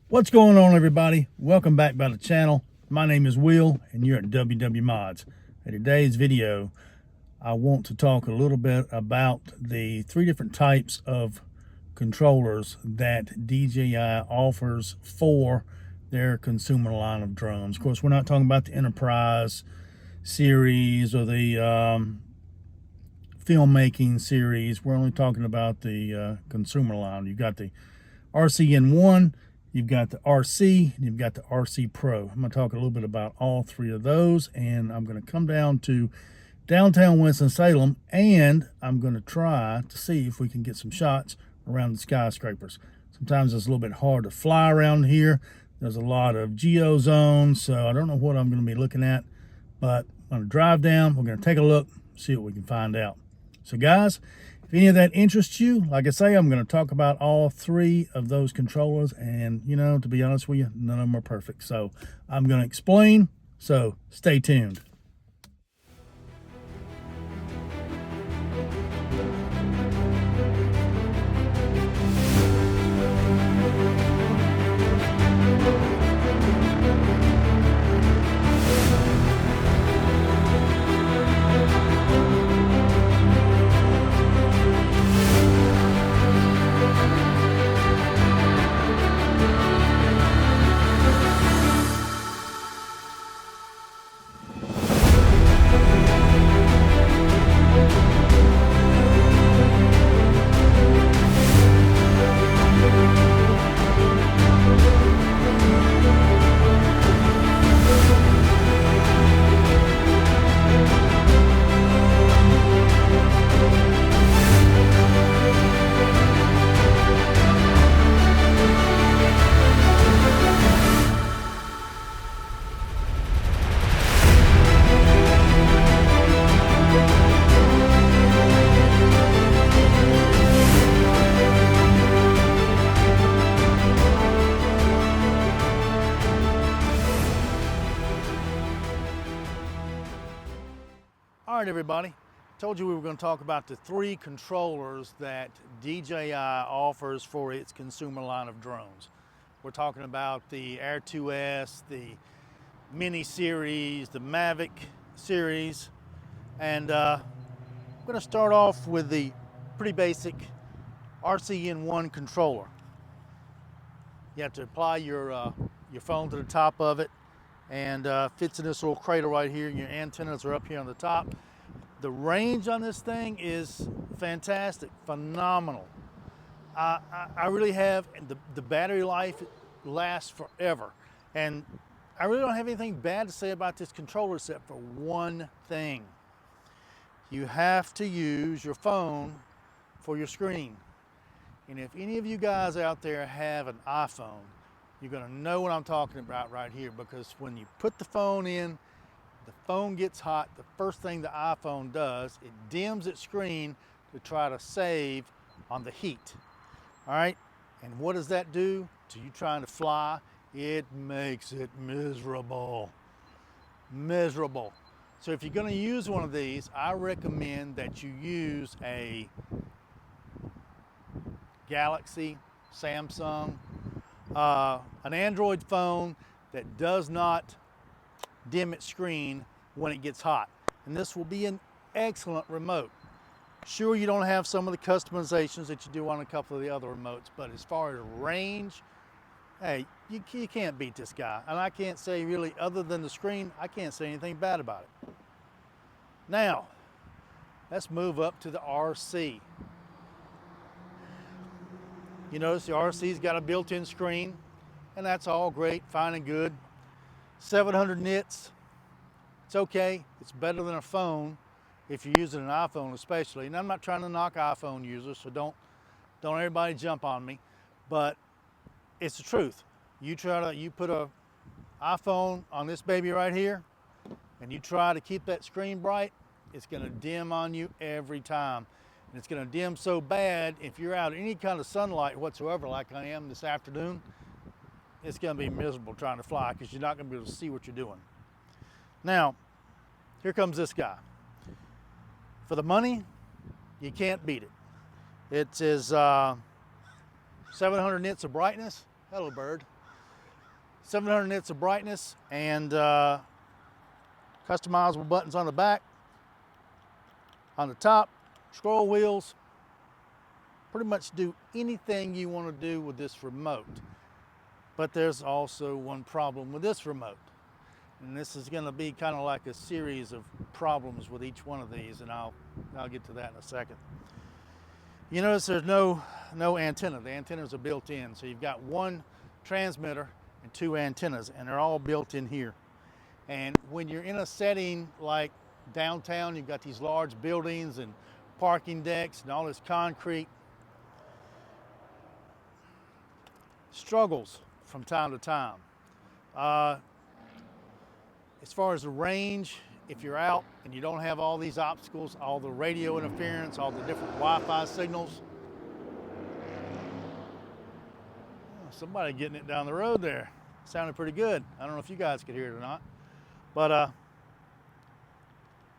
What's going on, everybody? Welcome back by the channel. My name is Will and you're at WW Mods. In today's video, I want to talk a little bit about the three different types of controllers that DJI offers for their consumer line of drones. Of course, we're not talking about the Enterprise series or the filmmaking series. We're only talking about the consumer line. You've got the RCN1, you've got the RC, and you've got the RC Pro. I'm going to talk a little bit about all three of those, and I'm going to come down to downtown Winston-Salem, and I'm going to try to see if we can get some shots around the skyscrapers. Sometimes it's a little bit hard to fly around here. There's a lot of geo zones, so I don't know what I'm going to be looking at, but I'm going to drive down. We're going to take a look, see what we can find out. So guys, if any of that interests you, like I say, I'm going to talk about all three of those controllers, and you know, to be honest with you, none of them are perfect. So I'm going to explain, so stay tuned. All right, everybody. Told you we were going to talk about the three controllers that DJI offers for its consumer line of drones. We're talking about the Air 2S, the Mini series, the Mavic series, and I'm going to start off with the pretty basic RCN1 controller. You have to apply your phone to the top of it, and fits in this little cradle right here. Your antennas are up here on the top. The range on this thing is fantastic, phenomenal. I really have, the battery life lasts forever. And I really don't have anything bad to say about this controller except for one thing. You have to use your phone for your screen. And if any of you guys out there have an iPhone, you're gonna know what I'm talking about right here, because when you put the phone in, the phone gets hot. The first thing the iPhone does, it dims its screen to try to save on the heat. All right, and what does that do to you trying to fly? It makes it miserable, miserable. So if you're gonna use one of these, I recommend that you use a Galaxy, Samsung, an Android phone that does not dim its screen when it gets hot. And this will be an excellent remote. Sure, you don't have some of the customizations that you do on a couple of the other remotes, but as far as range, hey, you can't beat this guy. And I can't say really, other than the screen, I can't say anything bad about it. Now, let's move up to the RC. You notice the RC's got a built-in screen, and that's all great, fine and good. 700 nits, it's okay. It's better than a phone if you're using an iPhone especially. And I'm not trying to knock iPhone users, so don't everybody jump on me, but it's the truth. You put a iPhone on this baby right here, and you try to keep that screen bright, it's gonna dim on you every time. And it's gonna dim so bad, if you're out in any kind of sunlight whatsoever, like I am this afternoon, it's going to be miserable trying to fly because you're not going to be able to see what you're doing. Now, here comes this guy. For the money, you can't beat it. It is 700 nits of brightness. Hello, bird. 700 nits of brightness, and customizable buttons on the back, on the top, scroll wheels. Pretty much do anything you want to do with this remote. But there's also one problem with this remote. And this is going to be kind of like a series of problems with each one of these, and I'll get to that in a second. You notice there's no antenna. The antennas are built in. So you've got one transmitter and two antennas, and they're all built in here. And when you're in a setting like downtown, you've got these large buildings and parking decks and all this concrete. Struggles from time to time. As far as the range, if you're out and you don't have all these obstacles, all the radio interference, all the different Wi-Fi signals. Oh, somebody getting it down the road there. Sounded pretty good. I don't know if you guys could hear it or not. But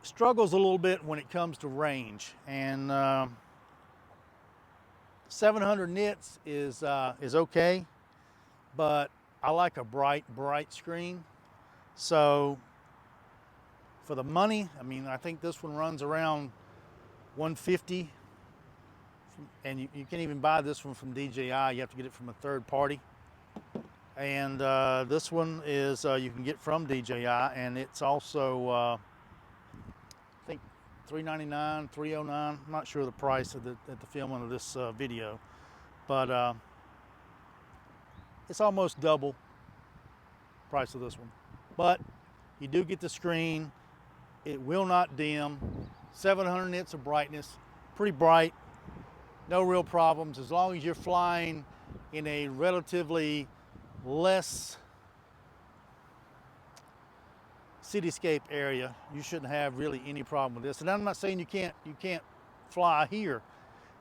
struggles a little bit when it comes to range. And 700 nits is okay, but I like a bright screen. So for the money, I mean, I think this one runs around 150, and you can't even buy this one from DJI. You have to get it from a third party. And this one is you can get from DJI, and it's also I think $399, $309. I'm not sure the price at the filming of this video, but it's almost double price of this one. But you do get the screen. It will not dim. 700 nits of brightness, pretty bright. No real problems as long as you're flying in a relatively less cityscape area. You shouldn't have really any problem with this. And I'm not saying you can't fly here.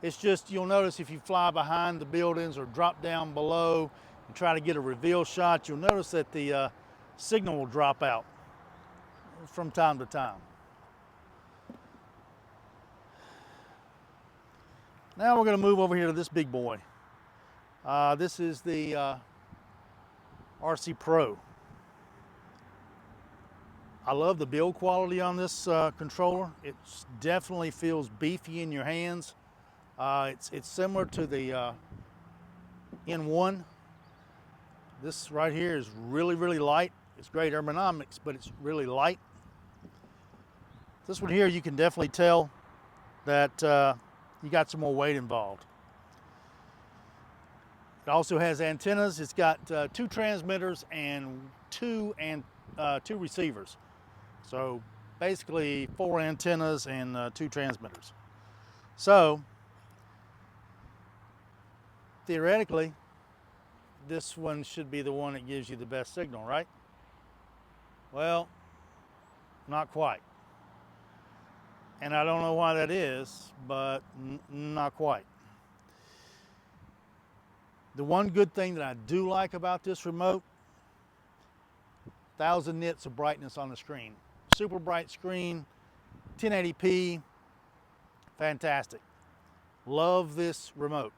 It's just you'll notice if you fly behind the buildings or drop down below and try to get a reveal shot, you'll notice that the signal will drop out from time to time. Now we're going to move over here to this big boy. This is the RC Pro. I love the build quality on this controller. It definitely feels beefy in your hands. It's similar to the N1. This right here is really light. It's great ergonomics, but it's really light. This one here, you can definitely tell that you got some more weight involved. It also has antennas. It's got two transmitters and two receivers. So basically 4 antennas and 2 transmitters. So theoretically, this one should be the one that gives you the best signal, right? Well, not quite. And I don't know why that is, but not quite. The one good thing that I do like about this remote, 1,000 nits of brightness on the screen. Super bright screen, 1080p, fantastic. Love this remote.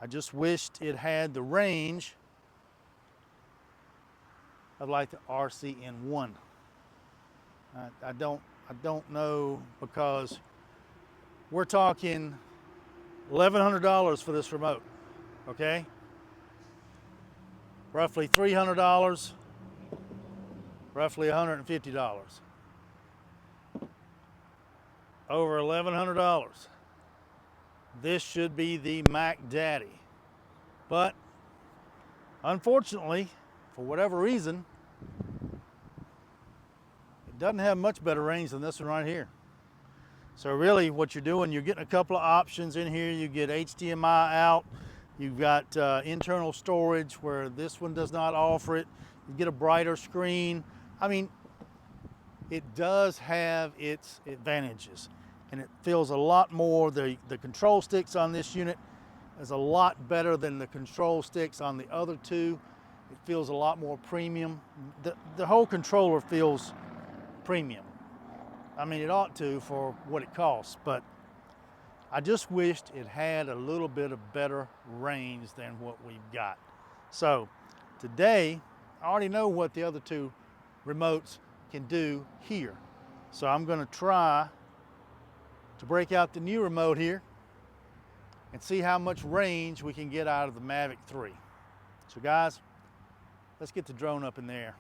I just wished it had the range of like the RCN1. I don't know, because we're talking $1,100 for this remote, okay? Roughly $300, roughly $150. Over $1,100. This should be the Mac Daddy. But unfortunately, for whatever reason, it doesn't have much better range than this one right here. So really what you're doing, you're getting a couple of options in here. You get HDMI out. You've got internal storage where this one does not offer it. You get a brighter screen. I mean, it does have its advantages, and it feels a lot more, the control sticks on this unit is a lot better than the control sticks on the other two. It feels a lot more premium. The whole controller feels premium. I mean, it ought to for what it costs, but I just wished it had a little bit of better range than what we've got. So today I already know what the other two remotes can do here. So I'm going to try to break out the new remote here and see how much range we can get out of the Mavic 3. So guys, let's get the drone up in the air.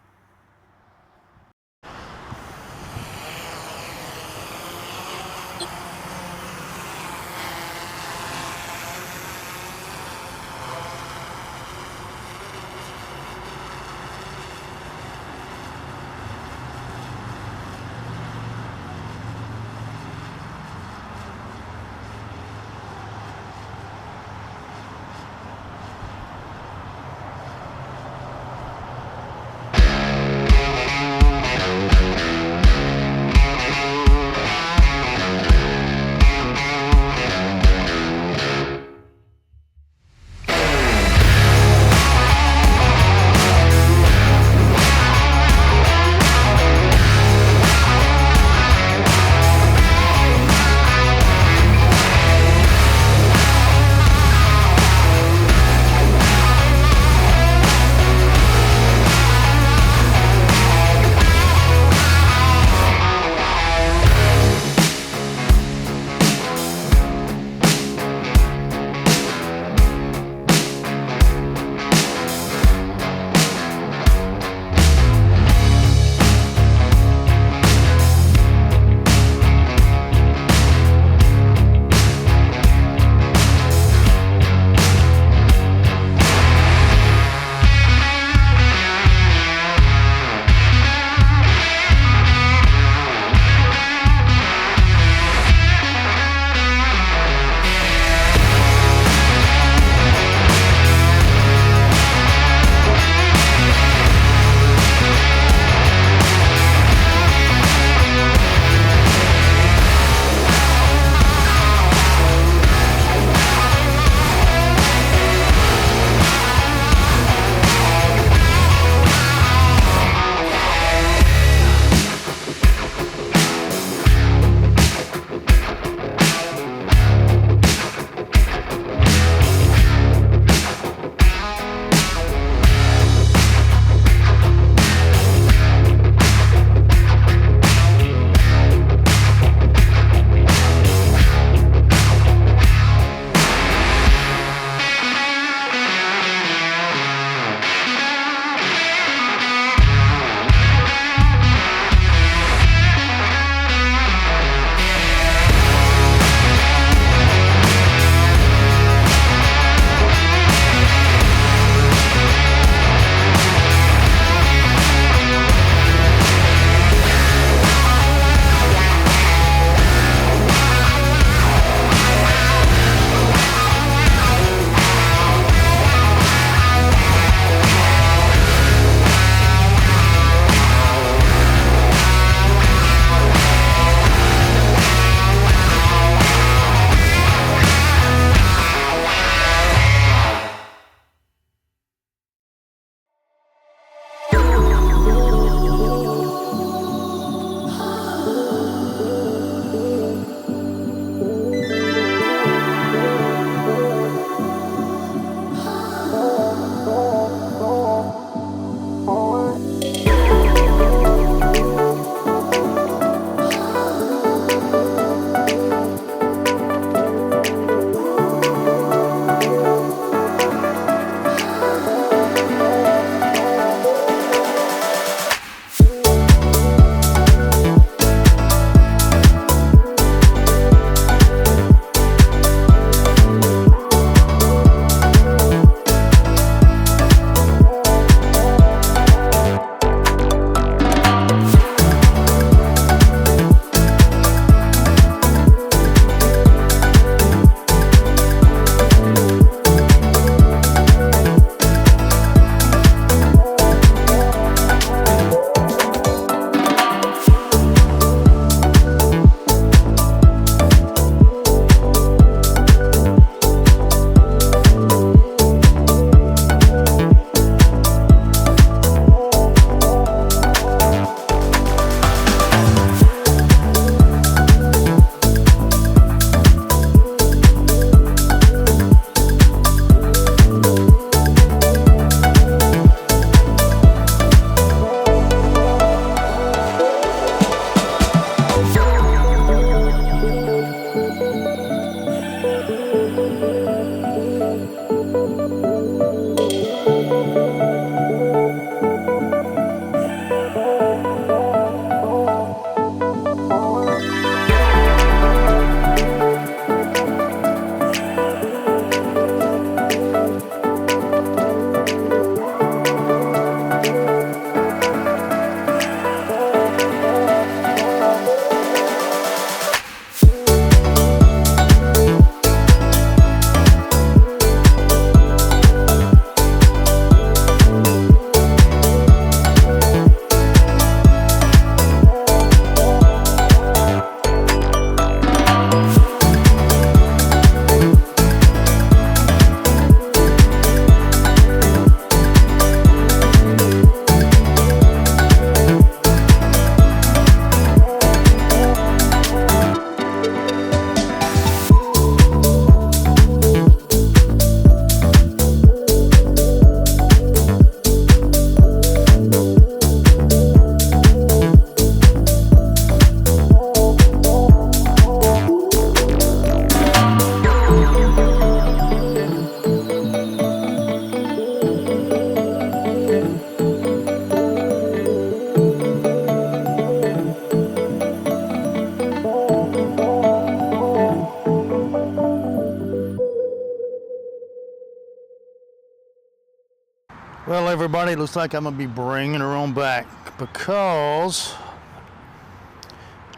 Well, everybody, it looks like I'm gonna be bringing her on back because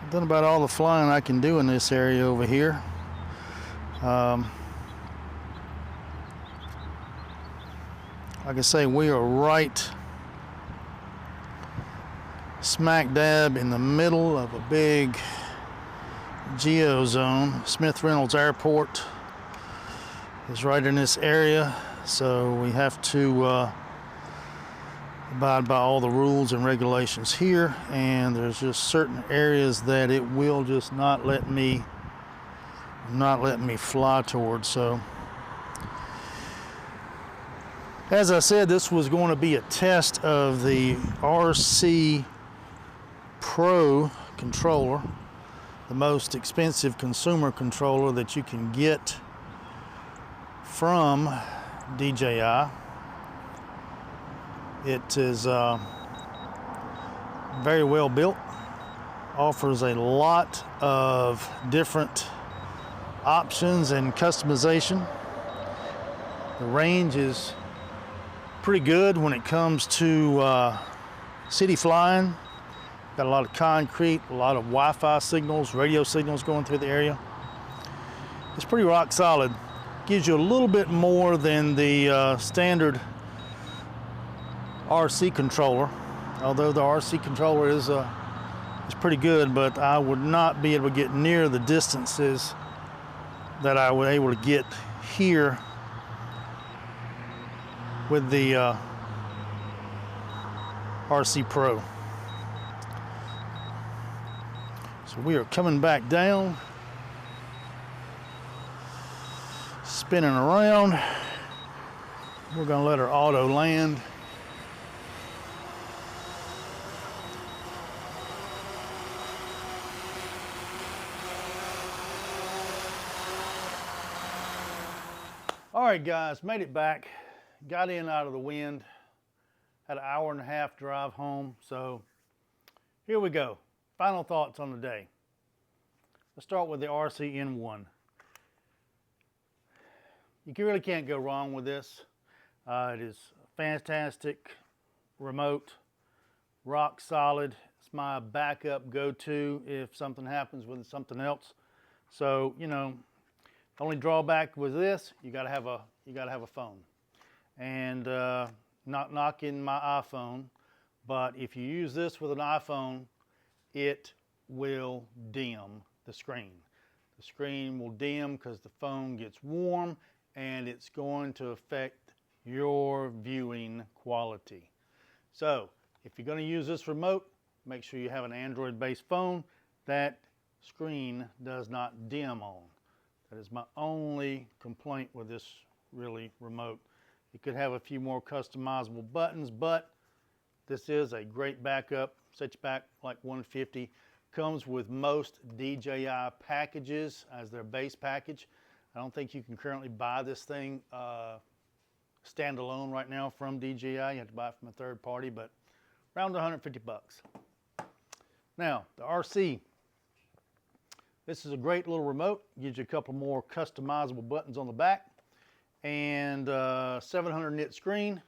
I've done about all the flying I can do in this area over here. Like I say, we are right smack dab in the middle of a big geo zone. Smith Reynolds Airport is right in this area, so we have to abide by all the rules and regulations here, and there's just certain areas that it will just not let me fly towards. So as I said, this was going to be a test of the RC Pro controller, the most expensive consumer controller that you can get from DJI. It is very well built, offers a lot of different options and customization. The range is pretty good when it comes to city flying. Got a lot of concrete, a lot of Wi-Fi signals, radio signals going through the area. It's pretty rock solid. Gives you a little bit more than the standard RC controller, although the RC controller is pretty good, but I would not be able to get near the distances that I was able to get here with the RC Pro. So we are coming back down, spinning around. We're going to let her auto land. All right, guys, made it back. Got in out of the wind. Had an hour and a half drive home. So here we go. Final thoughts on the day. Let's start with the RC N1. You really can't go wrong with this. It is a fantastic remote, rock solid. It's my backup go-to if something happens with something else. So, you know, the only drawback with this, you gotta have a phone. And not knocking my iPhone, but if you use this with an iPhone, it will dim the screen. The screen will dim because the phone gets warm, and it's going to affect your viewing quality. So if you're going to use this remote, make sure you have an Android-based phone that screen does not dim on. That is my only complaint with this really remote. You could have a few more customizable buttons, but this is a great backup. Sets you back like 150. Comes with most DJI packages as their base package. I don't think you can currently buy this thing standalone right now from DJI. You have to buy it from a third party, but around 150 bucks. Now, the RC. This is a great little remote. Gives you a couple more customizable buttons on the back. And 700 nit screen.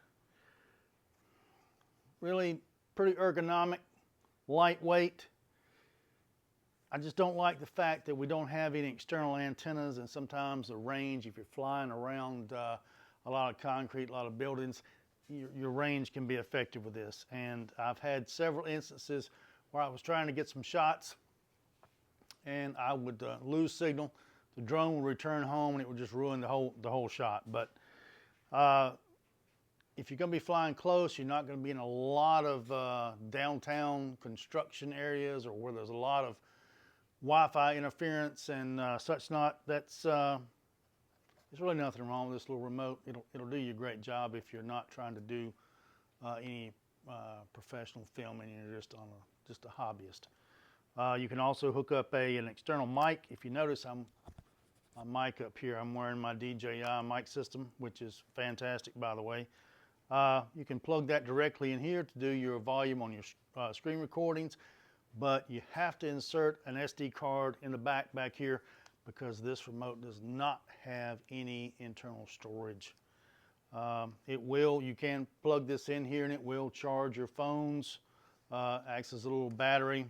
Really pretty ergonomic, lightweight. I just don't like the fact that we don't have any external antennas, and sometimes the range, if you're flying around a lot of concrete, a lot of buildings, your range can be affected with this. And I've had several instances where I was trying to get some shots and I would lose signal. The drone would return home and it would just ruin the whole shot. But if you're going to be flying close, you're not going to be in a lot of downtown construction areas or where there's a lot of Wi-Fi interference and such not. There's really nothing wrong with this little remote. It'll do you a great job if you're not trying to do any professional filming and you're just a hobbyist. You can also hook up an external mic. If you notice, my mic up here, I'm wearing my DJI mic system, which is fantastic, by the way. You can plug that directly in here to do your volume on your screen recordings, but you have to insert an SD card in the back here because this remote does not have any internal storage You can plug this in here and it will charge your phones. Acts as a little battery.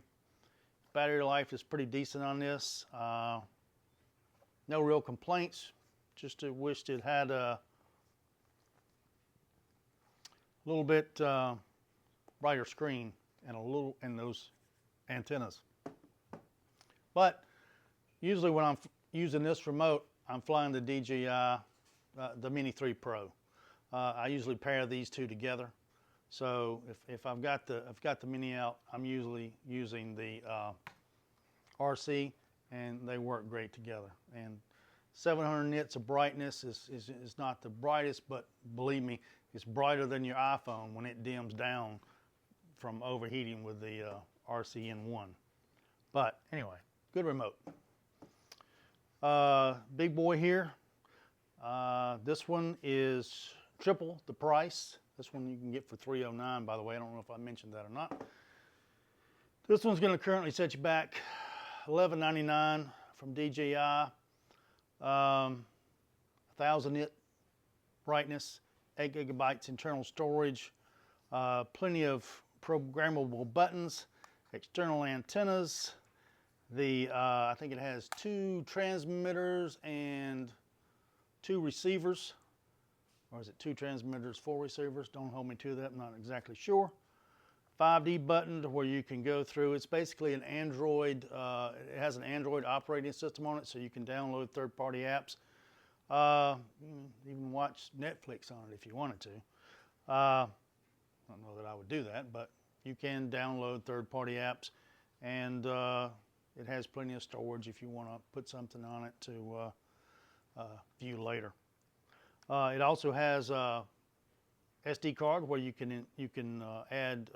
Battery life is pretty decent on this. No real complaints. Just wished it had a little bit brighter screen and those antennas. But usually when I'm using this remote, I'm flying the DJI, the Mini 3 Pro. I usually pair these two together. So if I've got the Mini out, I'm usually using the RC, and they work great together. And 700 nits of brightness is not the brightest, but believe me, it's brighter than your iPhone when it dims down from overheating with the RCN1. But anyway, good remote. Big boy here. This one is triple the price. This one you can get for $309, by the way. I don't know if I mentioned that or not. This one's going to currently set you back $11.99 from DJI. 1000 nit brightness, 8 gigabytes internal storage, plenty of programmable buttons, external antennas. I think it has 2 transmitters and 2 receivers. Or is it 2 transmitters, 4 receivers? Don't hold me to that, I'm not exactly sure. 5D button to where you can go through. It's basically an Android, it has an Android operating system on it, so you can download third-party apps. Even watch Netflix on it if you wanted to. I don't know that I would do that, but you can download third-party apps, and it has plenty of storage if you want to put something on it to view later. It also has a SD card where you can add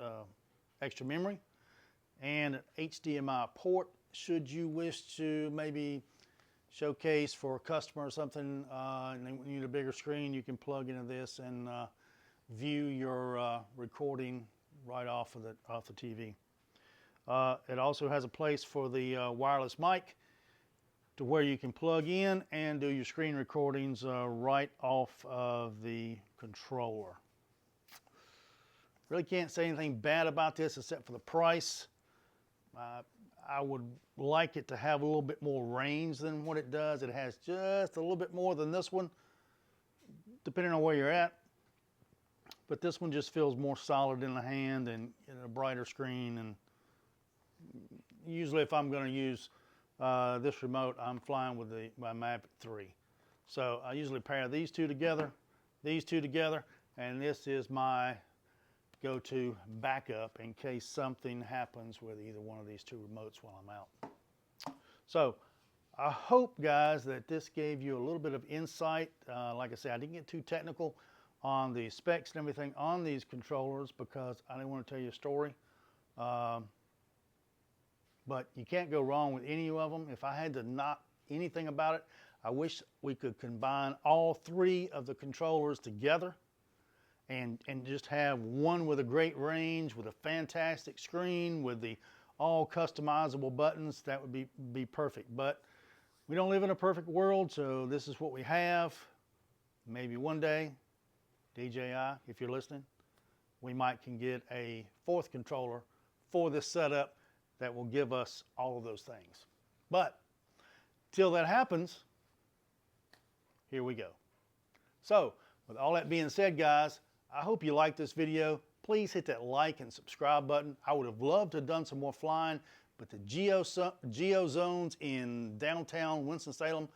extra memory, and an HDMI port should you wish to maybe showcase for a customer or something and they need a bigger screen. You can plug into this and view your recording right off the TV. It also has a place for the wireless mic to where you can plug in and do your screen recordings right off of the controller. Really can't say anything bad about this except for the price. I would like it to have a little bit more range than what it does. It has just a little bit more than this one, depending on where you're at. But this one just feels more solid in the hand and a brighter screen. And usually if I'm going to use this remote, I'm flying with my Mavic 3. So I usually pair these two together, and this is my go-to backup in case something happens with either one of these two remotes while I'm out. So I hope, guys, that this gave you a little bit of insight. Like I said, I didn't get too technical on the specs and everything on these controllers because I didn't want to tell you a story. But you can't go wrong with any of them. If I had to knock anything about it, I wish we could combine all 3 of the controllers together and just have one with a great range, with a fantastic screen, with the all customizable buttons. That would be perfect. But we don't live in a perfect world, so this is what we have. Maybe one day, DJI, if you're listening, we might can get a 4th controller for this setup that will give us all of those things. But till that happens, here we go. So with all that being said, guys, I hope you liked this video. Please hit that like and subscribe button. I would have loved to have done some more flying, but the geo zones in downtown Winston-Salem,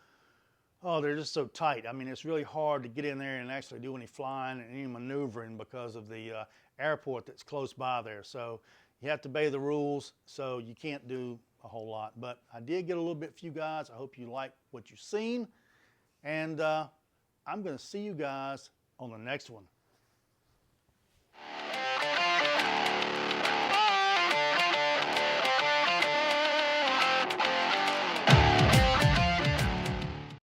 oh, they're just so tight. I mean, it's really hard to get in there and actually do any flying and any maneuvering because of the airport that's close by there. So you have to obey the rules, so you can't do a whole lot. But I did get a little bit for you guys. I hope you like what you've seen. And I'm going to see you guys on the next one.